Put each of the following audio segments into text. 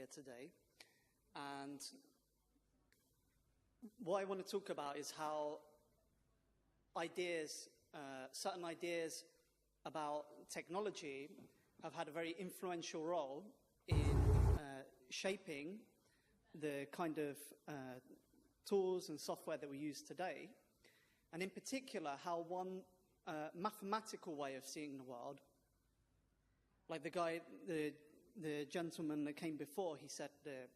here today. And what I want to talk about is how certain ideas about technology have had a very influential role in shaping the kind of tools and software that we use today. And in particular, how one mathematical way of seeing the world, like the gentleman that came before, he said the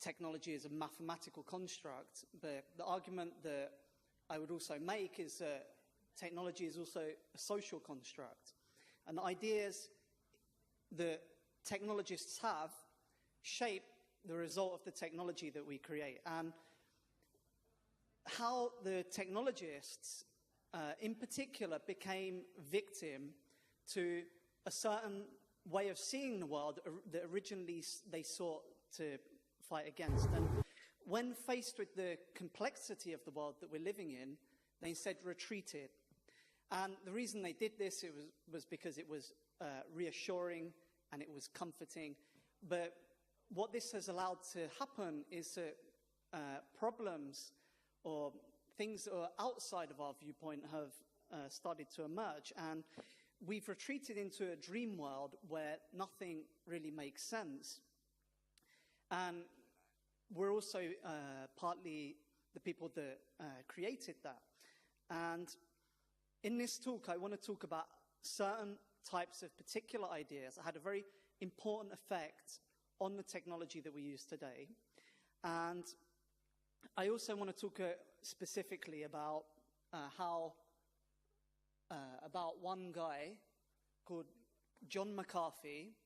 technology is a mathematical construct, but the argument that I would also make is that technology is also a social construct. And the ideas that technologists have shape the result of the technology that we create. And how the technologists, in particular, became victim to a certain way of seeing the world that originally they sought to fight against. And when faced with the complexity of the world that we're living in, they instead retreated. And the reason they did this was because it was reassuring and it was comforting. But what this has allowed to happen is that problems or things that are outside of our viewpoint have started to emerge. And we've retreated into a dream world where nothing really makes sense. And we're also partly the people that created that. And in this talk, I want to talk about certain types of particular ideas that had a very important effect on the technology that we use today. And I also want to talk specifically about about one guy called John McCarthy,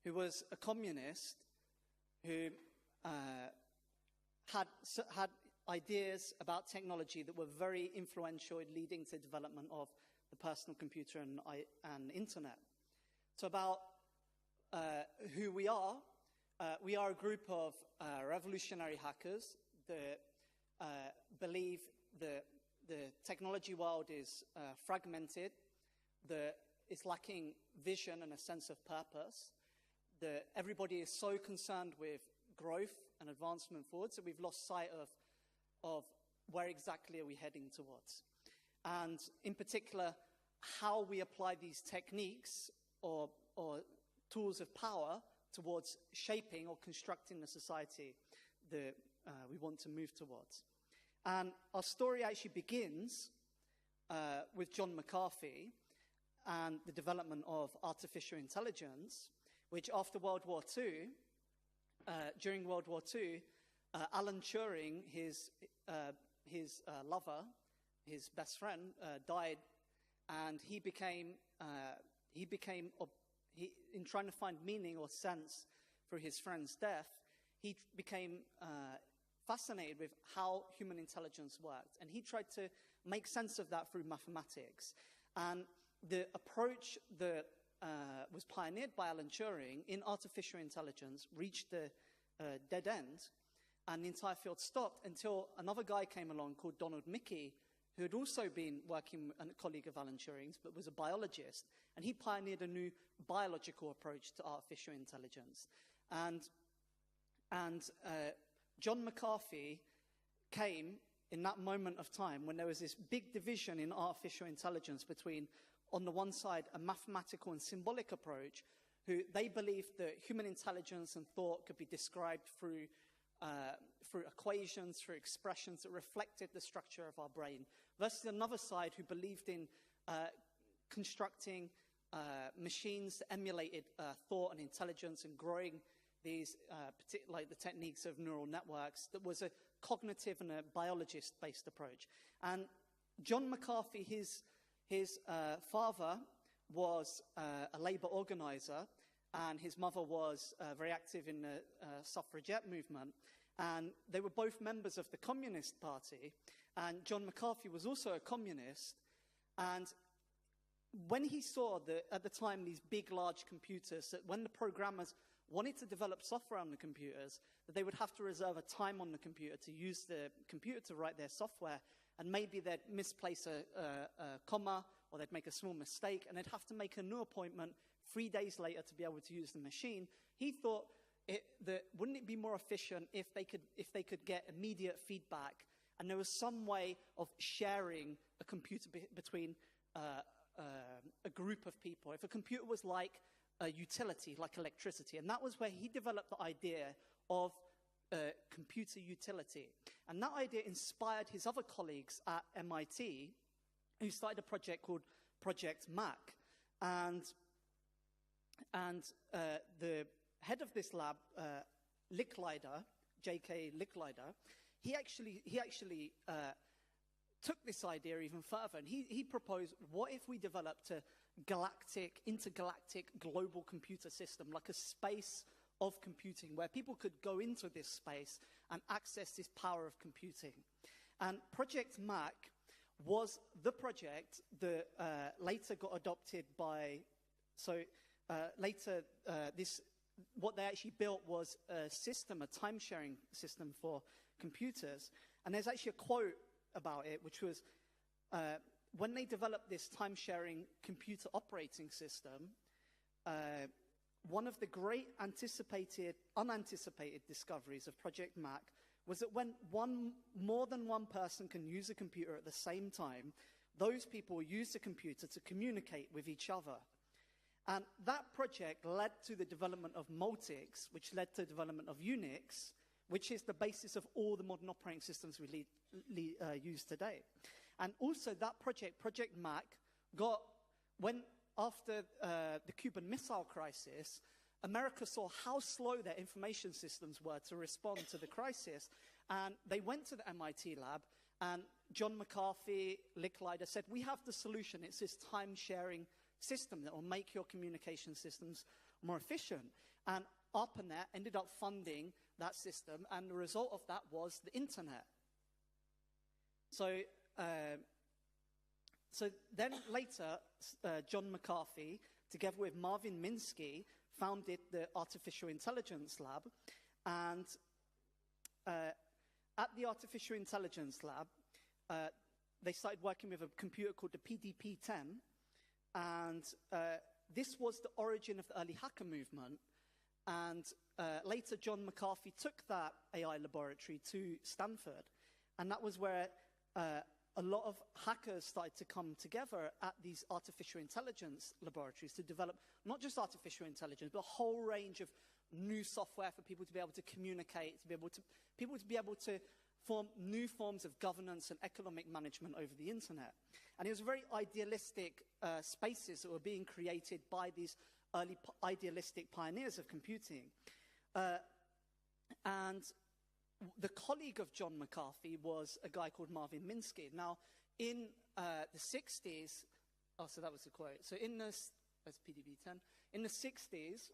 who was a communist who had ideas about technology that were very influential in leading to the development of the personal computer and internet. So about who we are a group of revolutionary hackers that believe that the technology world is fragmented, that it's lacking vision and a sense of purpose, that everybody is so concerned with growth and advancement forward, so we've lost sight of where exactly are we heading towards. And in particular, how we apply these techniques or tools of power towards shaping or constructing the society that we want to move towards. And our story actually begins with John McCarthy and the development of artificial intelligence, which after World War II, during World War II, Alan Turing, his lover, his best friend, died, and he became in trying to find meaning or sense for his friend's death, he became fascinated with how human intelligence worked. And he tried to make sense of that through mathematics. And the approach that was pioneered by Alan Turing in artificial intelligence reached the dead end, and the entire field stopped until another guy came along called Donald Mickey, who had also been working, a colleague of Alan Turing's, but was a biologist, and he pioneered a new biological approach to artificial intelligence. And John McCarthy came in that moment of time when there was this big division in artificial intelligence between, on the one side, a mathematical and symbolic approach, who they believed that human intelligence and thought could be described through equations, through expressions that reflected the structure of our brain, versus another side who believed in constructing machines that emulated thought and intelligence and growing these, like the techniques of neural networks, that was a cognitive and a biologist-based approach. And John McCarthy, his father was a labor organizer, and his mother was very active in the suffragette movement. And they were both members of the Communist Party. And John McCarthy was also a communist. And when he saw that at the time these big, large computers, that when the programmers wanted to develop software on the computers, that they would have to reserve a time on the computer to use the computer to write their software, and maybe they'd misplace a comma, or they'd make a small mistake, and they'd have to make a new appointment 3 days later to be able to use the machine. He thought that wouldn't it be more efficient if they could get immediate feedback, and there was some way of sharing a computer between a group of people. If a computer was like a utility, like electricity, and that was where he developed the idea of computer utility. And that idea inspired his other colleagues at MIT, who started a project called Project Mac. And the head of this lab, Licklider, J.K. Licklider, he actually took this idea even further, and he proposed, what if we developed a intergalactic global computer system, like a space of computing, where people could go into this space and access this power of computing. And Project Mac was the project that later got adopted by, what they actually built was a system, a time-sharing system for computers. And there's actually a quote about it, which was, when they developed this time-sharing computer operating system, one of the great unanticipated discoveries of Project Mac was that when more than one person can use a computer at the same time, those people use the computer to communicate with each other. And that project led to the development of Multics, which led to the development of Unix, which is the basis of all the modern operating systems we use today. And also that project, Project Mac, after the Cuban Missile Crisis, America saw how slow their information systems were to respond to the crisis, and they went to the MIT lab, and John McCarthy, Licklider, said, we have the solution. It's this time-sharing system that will make your communication systems more efficient. And ARPANET ended up funding that system, and the result of that was the internet. So then later, John McCarthy, together with Marvin Minsky, founded the Artificial Intelligence Lab. And at the Artificial Intelligence Lab, they started working with a computer called the Pt.1, and this was the origin of the early hacker movement. And later, John McCarthy took that AI laboratory to Stanford, and that was where a lot of hackers started to come together at these artificial intelligence laboratories to develop not just artificial intelligence, but a whole range of new software for people to be able to communicate, people to be able to form new forms of governance and economic management over the internet. And it was very idealistic spaces that were being created by these early idealistic pioneers of computing. And the colleague of John McCarthy was a guy called Marvin Minsky. Now, in the 60s, so that was the quote. So that's PDB-10. In the 60s,